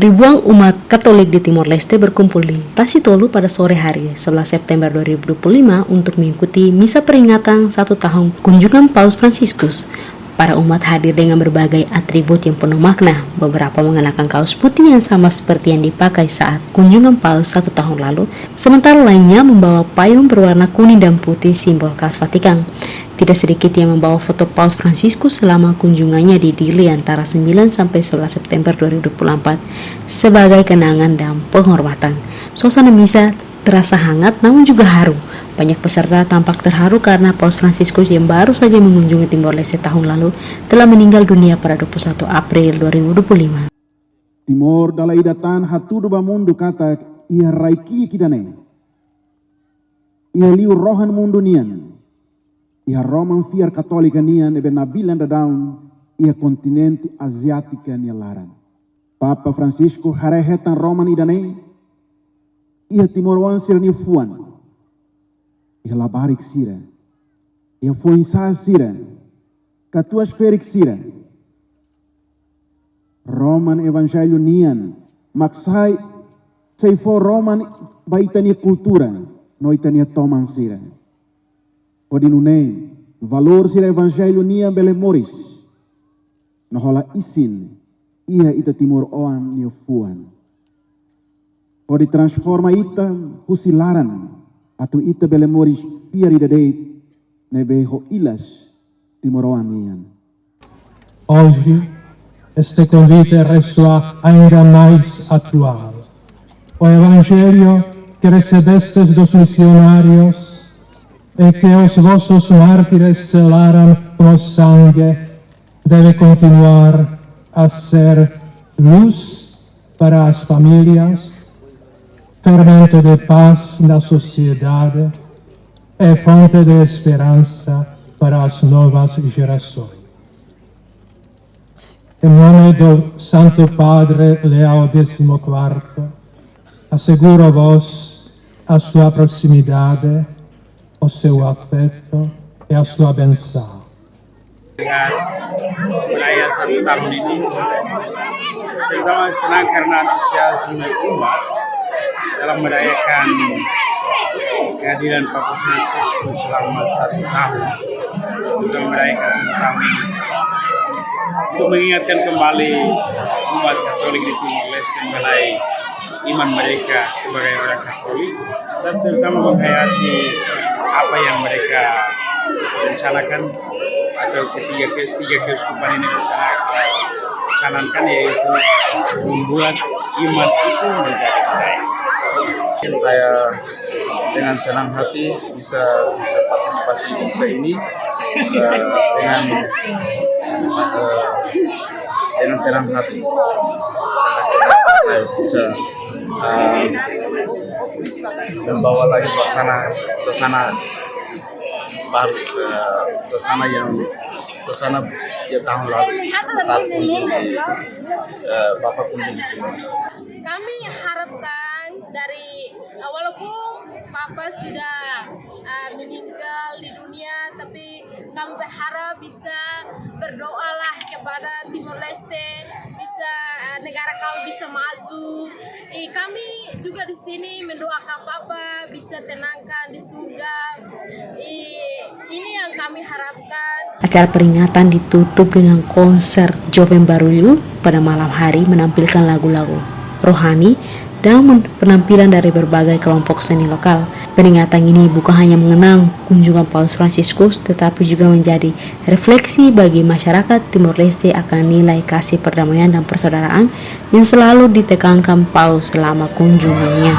Ribuan umat Katolik di Timor Leste berkumpul di Tasitolu pada sore hari 11 September 2025 untuk mengikuti misa peringatan 1 tahun kunjungan Paus Fransiskus. Para umat hadir dengan berbagai atribut yang penuh makna. Beberapa mengenakan kaos putih yang sama seperti yang dipakai saat kunjungan Paus 1 tahun lalu, sementara lainnya membawa payung berwarna kuning dan putih simbol khas Vatikan. Tidak sedikit yang membawa foto Paus Fransiskus selama kunjungannya di Dili antara 9 sampai 11 September 2024 sebagai kenangan dan penghormatan. Suasana misa terasa hangat namun juga haru. Banyak peserta tampak terharu karena Paus Fransiskus yang baru saja mengunjungi Timor Leste tahun lalu telah meninggal dunia pada 21 April 2025. Timor dala idatan hatudu bamundu kata ia raiki kidane. Ia liu rohan mundu nian. Ia Roman fiar katolika nian ebe nabilan da daun ia kontinente asiatika nia laran. Papa Francisco harehetan Roman idane. Ia Timor sir ni fuan. Ia labarik sira. Ia foinsa sira. Katuas ferik sira. Roman evangelho nian. Maksai sei for Roman baitania kultura. Noitania toman sira. Podinune valor sira evangelho nian bele moris. Nohola isin. Ia ita Timor oan ni fuan. Pode transforma ita husilaran atau ita belemoris piari dadeit nebeho ilas timoroanian. Hoje, este convite ressoa ainda mais atual. O Evangelho que recebestes dos missionários e que os vossos mártires selaram com sangue deve continuar a ser luz para as famílias, fermento de paz na sociedade e fonte de esperança para as novas gerações. Em nome do Santo Padre Leão XIV, asseguro-vos a sua proximidade, o seu afeto e a sua benção. Dengan wilayah 1 tahun ini, terutama senang karena antusiasme umat dalam merayakan kehadiran Papa Fransiskus selama 1 tahun untuk merayakan 1 tahun ini untuk mengingatkan kembali umat Katolik di Timor Leste mengenai iman mereka sebagai orang Katolik dan terutama menghayati apa yang mereka rencanakan atau ketiga keuskupan ini canangkan, yaitu membuat iman itu menjadi baik. Saya dengan senang hati bisa berpartisipasi di misa ini dengan senang hati, sangat senang saya bisa membawa lagi suasana baru, suasana yang tahun lalu saat kunjung di Bapak kunjung di Timor Leste. Kami harapkan dari walaupun Papa sudah meninggal di dunia, tapi kami berharap bisa berdoalah kepada Timor Leste, bisa negara kami bisa maju. Kami juga di sini mendoakan Papa bisa tenangkan di surga. Ini yang kami harapkan. Acara peringatan ditutup dengan konser Jovem Barulho pada malam hari menampilkan lagu-lagu rohani dan penampilan dari berbagai kelompok seni lokal. Peringatan ini bukan hanya mengenang kunjungan Paus Fransiskus, tetapi juga menjadi refleksi bagi masyarakat Timor Leste akan nilai kasih perdamaian dan persaudaraan yang selalu ditekankan Paus selama kunjungannya.